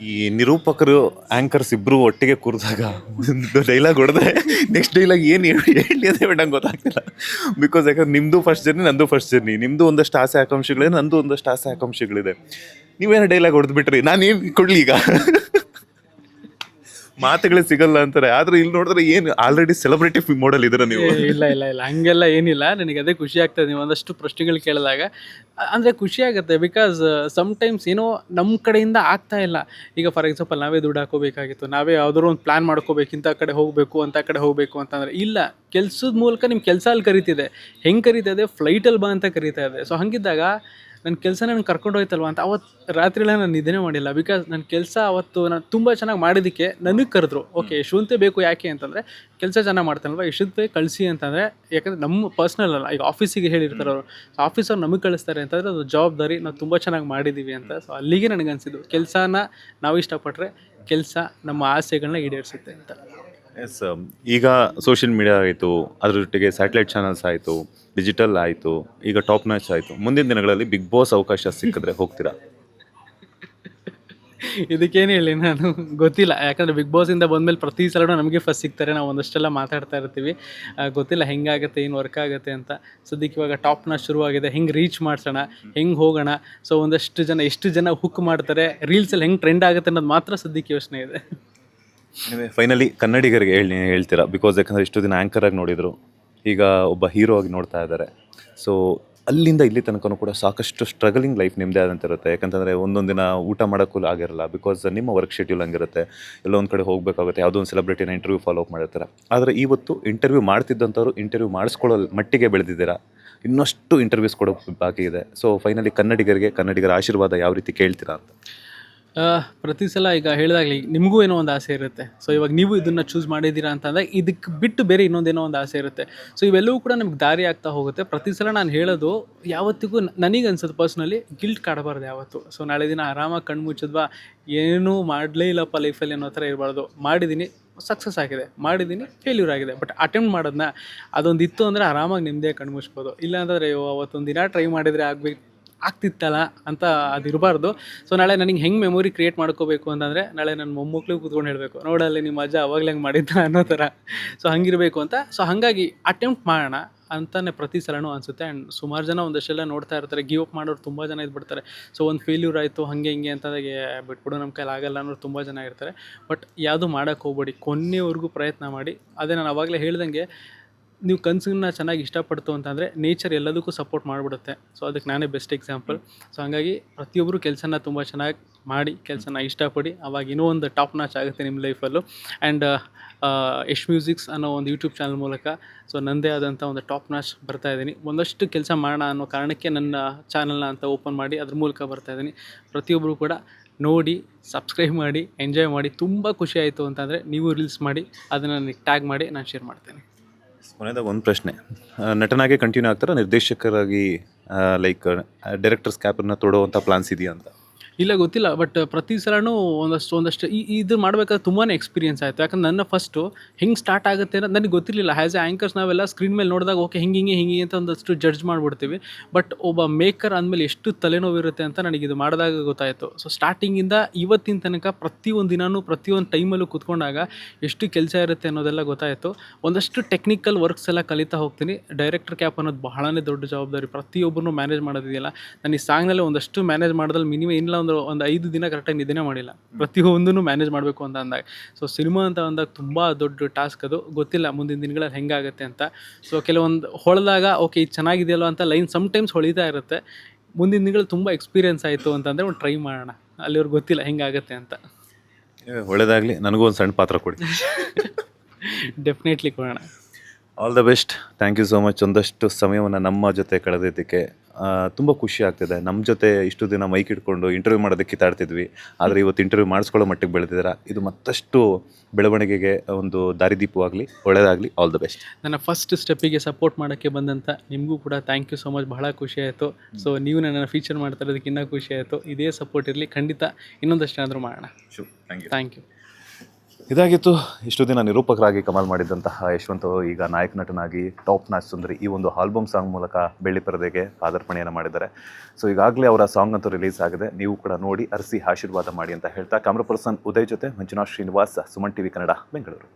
[SPEAKER 1] ಈ ನಿರೂಪಕರು ಆ್ಯಂಕರ್ಸ್ ಇಬ್ಬರು ಒಟ್ಟಿಗೆ ಕೂರಿದಾಗ ಒಂದು ಡೈಲಾಗ್ ಹೊಡೆದ್ರೆ ನೆಕ್ಸ್ಟ್ ಡೈಲಾಗ್ ಏನು ಹೇಳಿ ಅದೇ ನಂಗೆ ಗೊತ್ತಾಗ್ತಿಲ್ಲ. ಬಿಕಾಸ್ ಯಾಕಂದ್ರೆ ನಿಮ್ಮದು ಫಸ್ಟ್ ಜರ್ನಿ, ನಂದು ಫಸ್ಟ್ ಜರ್ನಿ, ನಿಮ್ಮದು ಒಂದಷ್ಟು ಆಸೆ ಆಕಾಂಕ್ಷೆಗಳಿದೆ, ನಂದು ಒಂದಷ್ಟು ಆಸೆ ಆಕಾಂಕ್ಷೆಗಳಿದೆ. ನೀವೇನೋ ಡೈಲಾಗ್ ಹೊಡೆದ್ಬಿಟ್ರಿ, ನಾನೇನು ಕೊಡಲಿ ಈಗ? ಮಾತುಗಳೇ ಸಿಗಲ್ಲ ಅಂತಾರೆ. ಆದ್ರೆ ಇಲ್ಲಿ ನೋಡಿದ್ರೆ ಏನು ಆಲ್ರೆಡಿ ಸೆಲೆಬ್ರಿಟಿ ಮೋಡಲ್ ಇದ್ದೀರ ನೀವು.
[SPEAKER 2] ಇಲ್ಲ ಇಲ್ಲ ಇಲ್ಲ ಹಂಗೆಲ್ಲ ಏನಿಲ್ಲ. ನನಗೆ ಅದೇ ಖುಷಿ ಆಗ್ತದೆ ನೀವು ಒಂದಷ್ಟು ಪ್ರಶ್ನೆಗಳು ಕೇಳಿದಾಗ. ಅಂದರೆ ಖುಷಿ ಆಗುತ್ತೆ. ಬಿಕಾಸ್ ಸಮ್ಟೈಮ್ಸ್ ಏನೋ ನಮ್ಮ ಕಡೆಯಿಂದ ಆಗ್ತಾ ಇಲ್ಲ. ಈಗ ಫಾರ್ ಎಕ್ಸಾಂಪಲ್ ನಾವೇ ದುಡ್ಡು ಹಾಕೋಬೇಕಾಗಿತ್ತು, ನಾವೇ ಯಾವ್ದಾದ್ರು ಒಂದು ಪ್ಲ್ಯಾನ್ ಮಾಡ್ಕೋಬೇಕು, ಇಂಥ ಕಡೆ ಹೋಗಬೇಕು ಅಂತ ಕಡೆ ಹೋಗಬೇಕು ಅಂತಂದರೆ ಇಲ್ಲ, ಕೆಲ್ಸದ ಮೂಲಕ ನಿಮ್ಮ ಕೆಲಸ ಅಲ್ಲಿ ಕರಿತಿದೆ. ಹೆಂಗೆ ಕರಿತಾ ಇದೆ? ಫ್ಲೈಟಲ್ಲಿ ಬಾ ಅಂತ ಕರಿತಾ ಇದೆ. ಸೊ ಹಾಗಿದ್ದಾಗ ನನ್ನ ಕೆಲಸ ನನಗೆ ಕರ್ಕೊಂಡು ಹೋಯ್ತಲ್ವ ಅಂತ ಅವತ್ತು ರಾತ್ರಿ ಎಲ್ಲ ನಾನು ನಿದ್ದೆನೇ ಮಾಡಿಲ್ಲ. ಬಿಕಾಸ್ ನನ್ನ ಕೆಲಸ ಅವತ್ತು ನಾನು ತುಂಬ ಚೆನ್ನಾಗಿ ಮಾಡಿದ್ದಕ್ಕೆ ನನಗೆ ಕರೆದ್ರು. ಓಕೆ ಯಶವಂತೇ ಬೇಕು, ಯಾಕೆ ಅಂತಂದರೆ ಕೆಲಸ ಚೆನ್ನಾಗಿ ಮಾಡ್ತಾನಲ್ವ, ಯಶವಂತೇ ಕಳಿಸಿ ಅಂತಂದರೆ, ಯಾಕಂದರೆ ನಮ್ಮ ಪರ್ಸ್ನಲ್ ಅಲ್ಲ, ಈಗ ಆಫೀಸಿಗೆ ಹೇಳಿರ್ತಾರೆ ಅವರು, ಸೊ ಆಫೀಸವ್ರು ನಮಗೆ ಕಳಿಸ್ತಾರೆ ಅಂತಂದರೆ ಅದು ಜವಾಬ್ದಾರಿ, ನಾವು ತುಂಬ ಚೆನ್ನಾಗಿ ಮಾಡಿದ್ದೀವಿ ಅಂತ. ಸೊ ಅಲ್ಲಿಗೆ ನನಗೆ ಅನಿಸಿದ್ದು ಕೆಲಸನ ನಾವು ಇಷ್ಟಪಟ್ಟರೆ ಕೆಲಸ ನಮ್ಮ ಆಸೆಗಳನ್ನ ಈಡೇರಿಸುತ್ತೆ ಅಂತ.
[SPEAKER 1] ಎಸ್, ಈಗ ಸೋಷಿಯಲ್ ಮೀಡಿಯಾ ಆಯಿತು, ಅದ್ರ ಜೊತೆಗೆ ಸ್ಯಾಟಲೈಟ್ ಚಾನಲ್ಸ್ ಆಯಿತು, ಡಿಜಿಟಲ್ ಆಯಿತು, ಈಗ ಟಾಪ್ ಮ್ಯಾಚ್ ಆಯಿತು. ಮುಂದಿನ ದಿನಗಳಲ್ಲಿ ಬಿಗ್ ಬಾಸ್ ಅವಕಾಶ ಸಿಕ್ಕಿದ್ರೆ ಹೋಗ್ತೀರಾ?
[SPEAKER 2] ಇದಕ್ಕೇನು ಹೇಳಿ, ನಾನು ಗೊತ್ತಿಲ್ಲ. ಯಾಕಂದರೆ ಬಿಗ್ ಬಾಸಿಂದ ಬಂದಮೇಲೆ ಪ್ರತಿ ಸಲನೂ ನಮಗೆ ಫಸ್ಟ್ ಸಿಗ್ತಾರೆ, ನಾವು ಒಂದಷ್ಟೆಲ್ಲ ಮಾತಾಡ್ತಾ ಇರ್ತೀವಿ. ಗೊತ್ತಿಲ್ಲ ಹೆಂಗಾಗುತ್ತೆ, ಏನು ವರ್ಕ್ ಆಗುತ್ತೆ ಅಂತ. ಸದ್ಯಕ್ಕೆ ಇವಾಗ ಟಾಪ್ನ ಶುರುವಾಗಿದೆ, ಹೆಂಗೆ ರೀಚ್ ಮಾಡಿಸೋಣ, ಹೆಂಗೆ ಹೋಗೋಣ, ಸೊ ಒಂದಷ್ಟು ಜನ ಎಷ್ಟು ಜನ ಹುಕ್ ಮಾಡ್ತಾರೆ, ರೀಲ್ಸಲ್ಲಿ ಹೆಂಗೆ ಟ್ರೆಂಡ್ ಆಗುತ್ತೆ ಅನ್ನೋದು ಮಾತ್ರ ಸದ್ಯಕ್ಕೆ ಯೋಚನೆ ಇದೆ.
[SPEAKER 1] ಫೈನಲಿ ಕನ್ನಡಿಗರಿಗೆ ಹೇಳ್ತೀರಾ? ಬಿಕಾಸ್ ಯಾಕಂದರೆ ಇಷ್ಟು ದಿನ ಆ್ಯಂಕರಾಗಿ ನೋಡಿದರು, ಈಗ ಒಬ್ಬ ಹೀರೋ ಆಗಿ ನೋಡ್ತಾ ಇದ್ದಾರೆ. ಸೊ ಅಲ್ಲಿಂದ ಇಲ್ಲಿ ತನಕನೂ ಕೂಡ ಸಾಕಷ್ಟು ಸ್ಟ್ರಗಲಿಂಗ್ ಲೈಫ್ ನಿಮ್ಮದೇ ಆದಂತ ಇರುತ್ತೆ. ಯಾಕಂತಂದರೆ ಒಂದೊಂದು ದಿನ ಊಟ ಮಾಡೋಕ್ಕೂ ಆಗಿರಲ್ಲ, ಬಿಕಾಸ್ ನಿಮ್ಮ ವರ್ಕ್ ಶೆಡ್ಯೂಲ್ ಹಂಗಿರುತ್ತೆ. ಎಲ್ಲೋ ಒಂದು ಕಡೆ ಹೋಗಬೇಕಾಗುತ್ತೆ, ಯಾವುದೋ ಒಂದು ಸೆಲೆಬ್ರಿಟಿನ ಇಂಟರ್ವ್ಯೂ ಫಾಲೋ ಅಪ್ ಮಾಡಿರ್ತಾರೆ. ಆದರೆ ಇವತ್ತು ಇಂಟರ್ವ್ಯೂ ಮಾಡ್ತಿದ್ದಂಥವ್ರು ಇಂಟರ್ವ್ಯೂ ಮಾಡಿಸ್ಕೊಳ್ಳೋ ಮಟ್ಟಿಗೆ ಬೆಳೆದಿದ್ದೀರಾ, ಇನ್ನಷ್ಟು ಇಂಟರ್ವ್ಯೂಸ್ ಕೊಡೋಕ್ಕೆ ಬಾಕಿ ಇದೆ. ಸೊ ಫೈನಲಿ ಕನ್ನಡಿಗರ ಆಶೀರ್ವಾದ ಯಾವ ರೀತಿ ಕೇಳ್ತೀರಾ ಅಂತ?
[SPEAKER 2] ಪ್ರತಿ ಸಲ ಈಗ ಹೇಳಿದಾಗಲಿ ನಿಮಗೂ ಏನೋ ಒಂದು ಆಸೆ ಇರುತ್ತೆ. ಸೊ ಇವಾಗ ನೀವು ಇದನ್ನು ಚೂಸ್ ಮಾಡಿದ್ದೀರಾ ಅಂತಂದರೆ ಇದಕ್ಕೆ ಬಿಟ್ಟು ಬೇರೆ ಇನ್ನೊಂದೇನೋ ಒಂದು ಆಸೆ ಇರುತ್ತೆ. ಸೊ ಇವೆಲ್ಲವೂ ಕೂಡ ನಮ್ಗೆ ದಾರಿ ಆಗ್ತಾ ಹೋಗುತ್ತೆ. ಪ್ರತಿ ಸಲ ನಾನು ಹೇಳೋದು, ಯಾವತ್ತಿಗೂ ನನಗೆ ಅನ್ಸುತ್ತೆ ಪರ್ಸ್ನಲಿ, ಗಿಲ್ಟ್ ಕಾಡಬಾರ್ದು ಯಾವತ್ತು. ಸೊ ನಾಳೆ ದಿನ ಆರಾಮಾಗಿ ಕಣ್ಣು ಮುಚ್ಚಿದ್ವಾ, ಏನೂ ಮಾಡಲೇ ಇಲ್ಲಪ್ಪ ಲೈಫಲ್ಲಿ ಅನ್ನೋ ಥರ ಇರಬಾರ್ದು. ಮಾಡಿದ್ದೀನಿ, ಸಕ್ಸಸ್ ಆಗಿದೆ, ಮಾಡಿದ್ದೀನಿ, ಫೇಲ್ಯೂರ್ ಆಗಿದೆ, ಬಟ್ ಅಟೆಂಪ್ಟ್ ಮಾಡೋದನ್ನ ಅದೊಂದು ಇತ್ತು ಅಂದರೆ ಆರಾಮಾಗಿ ನಿಮ್ಮದೇ ಕಣ್ಣು ಮುಚ್ಬೋದು. ಇಲ್ಲ ಅಂತಂದರೆ ಅವತ್ತೊಂದು ದಿನ ಟ್ರೈ ಮಾಡಿದರೆ ಆಗ್ತಿತ್ತಲ್ಲ ಅಂತ ಅದಿರಬಾರ್ದು. ಸೊ ನಾಳೆ ನನಗೆ ಹೆಂಗೆ ಮೆಮೊರಿ ಕ್ರಿಯೇಟ್ ಮಾಡ್ಕೋಬೇಕು ಅಂತಂದರೆ, ನಾಳೆ ನನ್ನ ಮೊಮ್ಮಕ್ಕಳು ಕೂತ್ಕೊಂಡು ಹೇಳಬೇಕು, ನೋಡಲ್ಲಿ ನಿಮ್ಮ ಅಜ್ಜ ಅವಾಗಲೇ ಹಂಗೆ ಮಾಡಿದ್ದ ಅನ್ನೋ ಥರ. ಸೊ ಹಂಗಿರಬೇಕು ಅಂತ. ಸೊ ಹಾಗಾಗಿ ಅಟೆಂಪ್ಟ್ ಮಾಡೋಣ ಅಂತಲೇ ಪ್ರತಿ ಸಲನೂ ಅನಿಸುತ್ತೆ. ಆ್ಯಂಡ್ ಸುಮಾರು ಜನ ಒಂದಷ್ಟೆಲ್ಲ ನೋಡ್ತಾ ಇರ್ತಾರೆ, ಗಿವ್ ಅಪ್ ಮಾಡೋರು ತುಂಬ ಜನ ಇದ್ಬಿಡ್ತಾರೆ. ಸೊ ಒಂದು ಫೇಲ್ಯೂರ್ ಆಯಿತು ಹಾಗೆ ಹಿಂಗೆ ಅಂತಂದಾಗೆ ಬಿಟ್ಬಿಡು, ನಮ್ಮ ಕೈಲಿ ಆಗಲ್ಲ ಅನ್ನೋರು ತುಂಬ ಜನ ಇರ್ತಾರೆ. ಬಟ್ ಯಾವುದು ಮಾಡೋಕ್ಕೆ ಹೋಗ್ಬೇಡಿ, ಕೊನೆವರೆಗೂ ಪ್ರಯತ್ನ ಮಾಡಿ. ಅದೇ ನಾನು ಆವಾಗಲೇ ಹೇಳ್ದಂಗೆ, ನೀವು ಕನಸನ್ನ ಚೆನ್ನಾಗಿ ಇಷ್ಟಪಡ್ತು ಅಂತಂದರೆ ನೇಚರ್ ಎಲ್ಲದಕ್ಕೂ ಸಪೋರ್ಟ್ ಮಾಡಿಬಿಡುತ್ತೆ. ಸೊ ಅದಕ್ಕೆ ನಾನೇ ಬೆಸ್ಟ್ ಎಕ್ಸಾಂಪಲ್. ಸೊ ಹಾಗಾಗಿ ಪ್ರತಿಯೊಬ್ಬರು ಕೆಲಸನ ತುಂಬ ಚೆನ್ನಾಗಿ ಮಾಡಿ, ಕೆಲಸನ ಇಷ್ಟಪಡಿ, ಅವಾಗ ಇನ್ನೂ ಒಂದು ಟಾಪ್ ನಾಚ್ ಆಗುತ್ತೆ ನಿಮ್ಮ ಲೈಫಲ್ಲೂ. ಆ್ಯಂಡ್ ಯಶ್ ಮ್ಯೂಸಿಕ್ಸ್ ಅನ್ನೋ ಒಂದು ಯೂಟ್ಯೂಬ್ ಚಾನಲ್ ಮೂಲಕ ಸೊ ನನ್ನದೇ ಆದಂಥ ಒಂದು ಟಾಪ್ ನಾಚ್ ಬರ್ತಾಯಿದ್ದೀನಿ. ಒಂದಷ್ಟು ಕೆಲಸ ಮಾಡೋಣ ಅನ್ನೋ ಕಾರಣಕ್ಕೆ ನನ್ನ ಚಾನಲ್ನ ಅಂತ ಓಪನ್ ಮಾಡಿ ಅದ್ರ ಮೂಲಕ ಬರ್ತಾಯಿದ್ದೀನಿ. ಪ್ರತಿಯೊಬ್ಬರು ಕೂಡ ನೋಡಿ, ಸಬ್ಸ್ಕ್ರೈಬ್ ಮಾಡಿ, ಎಂಜಾಯ್ ಮಾಡಿ. ತುಂಬ ಖುಷಿ ಆಯಿತು ಅಂತಂದರೆ ನೀವು ರೀಲ್ಸ್ ಮಾಡಿ ಅದನ್ನು ನನಗೆ ಟ್ಯಾಗ್ ಮಾಡಿ ನಾನು ಶೇರ್ ಮಾಡ್ತೇನೆ.
[SPEAKER 1] ಕೊನೆಯದಾಗ ಒಂದು ಪ್ರಶ್ನೆ, ನಟನಾಗಿ ಕಂಟಿನ್ಯೂ ಆಗ್ತಾರಾ, ನಿರ್ದೇಶಕರಾಗಿ ಲೈಕ್ ಡೈರೆಕ್ಟರ್ಸ್ ಕ್ಯಾಪನ್ನು ತೊಡೋವಂಥ ಪ್ಲಾನ್ಸ್ ಇದೆಯಾ ಅಂತ?
[SPEAKER 2] ಇಲ್ಲ ಗೊತ್ತಿಲ್ಲ. ಬಟ್ ಪ್ರತಿ ಸಲನೂ ಒಂದಷ್ಟು ಇದು ಮಾಡಬೇಕಾದ್ರೆ ತುಂಬಾ ಎಕ್ಸ್ಪೀರಿಯನ್ಸ್ ಆಯಿತು. ಯಾಕಂದ್ರೆ ನನ್ನ ಫಸ್ಟು ಹೆಂಗೆ ಸ್ಟಾರ್ಟ್ ಆಗುತ್ತೆ ಅನ್ನೋದು ನನಗೆ ಗೊತ್ತಿರಲಿಲ್ಲ. ಆ್ಯಸ್ ಎ ಆ್ಯಂಕರ್ಸ್ ನಾವೆಲ್ಲ ಸ್ಕ್ರೀನ್ ಮೇಲೆ ನೋಡಿದಾಗ ಓಕೆ ಹಿಂಗೆ ಅಂತ ಒಂದಷ್ಟು ಜಡ್ಜ್ ಮಾಡಿಬಿಡ್ತೀವಿ. ಬಟ್ ಒಬ್ಬ ಮೇಕರ್ ಅಂದಮೇಲೆ ಎಷ್ಟು ತಲೆನೋವಿರುತ್ತೆ ಅಂತ ನನಗಿದು ಮಾಡಿದಾಗ ಗೊತ್ತಾಯಿತು. ಸೊ ಸ್ಟಾರ್ಟಿಂಗಿಂದ ಇವತ್ತಿನ ತನಕ ಪ್ರತಿಯೊಂದು ದಿನವೂ ಪ್ರತಿಯೊಂದು ಟೈಮಲ್ಲೂ ಕೂತ್ಕೊಂಡಾಗ ಎಷ್ಟು ಕೆಲಸ ಇರುತ್ತೆ ಅನ್ನೋದೆಲ್ಲ ಗೊತ್ತಾಯಿತು. ಒಂದಷ್ಟು ಟೆಕ್ನಿಕಲ್ ವರ್ಕ್ಸ್ ಎಲ್ಲ ಕಲಿತಾ ಹೋಗ್ತೀನಿ. ಡೈರೆಕ್ಟರ್ ಕ್ಯಾಪ್ ಅನ್ನೋದು ಬಹಳನೇ ದೊಡ್ಡ ಜವಾಬ್ದಾರಿ. ಪ್ರತಿಯೊಬ್ಬರನ್ನು ಮ್ಯಾನೇಜ್ ಮಾಡೋದಿದೆಯಲ್ಲ, ನಾನು ಈ ಸಾಂಗ್ನಲ್ಲಿ ಒಂದಷ್ಟು ಮ್ಯಾನೇಜ್ ಮಾಡೋದ್ರಲ್ಲಿ ಮಿನಿಮಮ್ ಇಲ್ಲ ಒಂದು 5 ದಿನ ಕರೆಕ್ಟಾಗಿ ನಿದ್ದೆನೇ ಮಾಡಿಲ್ಲ, ಪ್ರತಿಯೊಂದನ್ನು ಮ್ಯಾನೇಜ್ ಮಾಡಬೇಕು ಅಂತ ಅಂದಾಗ. ಸೊ ಸಿನಿಮಾ ಅಂತ ಅಂದಾಗ ತುಂಬ ದೊಡ್ಡ ಟಾಸ್ಕ್ ಅದು. ಗೊತ್ತಿಲ್ಲ ಮುಂದಿನ ದಿನಗಳಲ್ಲಿ ಹೆಂಗಾಗುತ್ತೆ ಅಂತ. ಸೊ ಕೆಲವೊಂದು ಹೊಳೆದಾಗ ಓಕೆ ಇದು ಚೆನ್ನಾಗಿದೆಯಲ್ಲ ಅಂತ ಲೈನ್ ಸಮ್ಟೈಮ್ಸ್ ಹೊಳಿತಾ ಇರುತ್ತೆ. ಮುಂದಿನ ದಿನಗಳು ತುಂಬ ಎಕ್ಸ್ಪೀರಿಯನ್ಸ್ ಆಯಿತು ಅಂತಂದರೆ ಒಂದು ಟ್ರೈ ಮಾಡೋಣ, ಅಲ್ಲಿವ್ರಿಗೆ ಗೊತ್ತಿಲ್ಲ ಹೆಂಗಾಗುತ್ತೆ ಅಂತ.
[SPEAKER 1] ಒಳ್ಳೆಯದಾಗಲಿ, ನನಗೂ ಒಂದು ಸಣ್ಣ ಪಾತ್ರ ಕೊಡಿ.
[SPEAKER 2] ಡೆಫಿನೆಟ್ಲಿ ಕೊಡೋಣ.
[SPEAKER 1] All the best. Thank you so much. ಒಂದಷ್ಟು ಸಮಯವನ್ನು ನಮ್ಮ ಜೊತೆ ಕಳೆದಿದ್ದಕ್ಕೆ ತುಂಬ ಖುಷಿ ಆಗ್ತಿದೆ. ನಮ್ಮ ಜೊತೆ ಇಷ್ಟು ದಿನ ಮೈಕ್ ಇಟ್ಕೊಂಡು ಇಂಟರ್ವ್ಯೂ ಮಾಡೋದಕ್ಕೆ ಕಿತ್ತಾಡ್ತಿದ್ವಿ, ಆದರೆ ಇವತ್ತು ಇಂಟರ್ವ್ಯೂ ಮಾಡಿಸ್ಕೊಳ್ಳೋ ಮಟ್ಟಿಗೆ ಬೆಳೆದಿದ್ದೀರಾ. ಇದು ಮತ್ತಷ್ಟು ಬೆಳವಣಿಗೆಗೆ ಒಂದು ದಾರಿದೀಪವಾಗಲಿ, ಒಳ್ಳೆಯದಾಗಲಿ. All the best.
[SPEAKER 2] ನನ್ನ ಫಸ್ಟ್ ಸ್ಟೆಪ್ಪಿಗೆ ಸಪೋರ್ಟ್ ಮಾಡೋಕ್ಕೆ ಬಂದಂಥ ನಿಮಗೂ ಕೂಡ ಥ್ಯಾಂಕ್ ಯು ಸೊ ಮಚ್. ಬಹಳ ಖುಷಿ ಆಯಿತು. ಸೊ ನೀವು ನನ್ನನ್ನು ಫೀಚರ್ ಮಾಡ್ತಾ ಇರೋದಕ್ಕೆ ಇನ್ನೂ ಖುಷಿ ಆಯಿತು. ಇದೇ ಸಪೋರ್ಟ್ ಇರಲಿ, ಖಂಡಿತ ಇನ್ನೊಂದಷ್ಟು ಏನಾದರೂ ಮಾಡೋಣ. Thank you.
[SPEAKER 1] ಇದಾಗಿತ್ತು ಇಷ್ಟು ದಿನ ನಿರೂಪಕರಾಗಿ ಕಮಾಲ್ ಮಾಡಿದ್ದಂತಹ ಯಶವಂತ್ ಅವರು ಈಗ ನಾಯಕ ನಟನಾಗಿ ಟಾಪ್ ನಾಚ್ ಸುಂದರಿ ಈ ಒಂದು ಆಲ್ಬಮ್ ಸಾಂಗ್ ಮೂಲಕ ಬೆಳ್ಳಿ ಪರದೆಗೆ ಪಾದಾರ್ಪಣೆಯನ್ನು ಮಾಡಿದ್ದಾರೆ. ಸೊ ಈಗಾಗಲೇ ಅವರ ಸಾಂಗ್ ಅಂತೂ ರಿಲೀಸ್ ಆಗಿದೆ. ನೀವು ಕೂಡ ನೋಡಿ ಅರಸಿ ಆಶೀರ್ವಾದ ಮಾಡಿ ಅಂತ ಹೇಳ್ತಾ ಕ್ಯಾಮ್ರಾ ಪರ್ಸನ್ ಉದಯ್ ಜೊತೆ ಮಂಜುನಾಥ್ ಶ್ರೀನಿವಾಸ್, ಸುಮನ್ ಟಿವಿ ಕನ್ನಡ, ಬೆಂಗಳೂರು.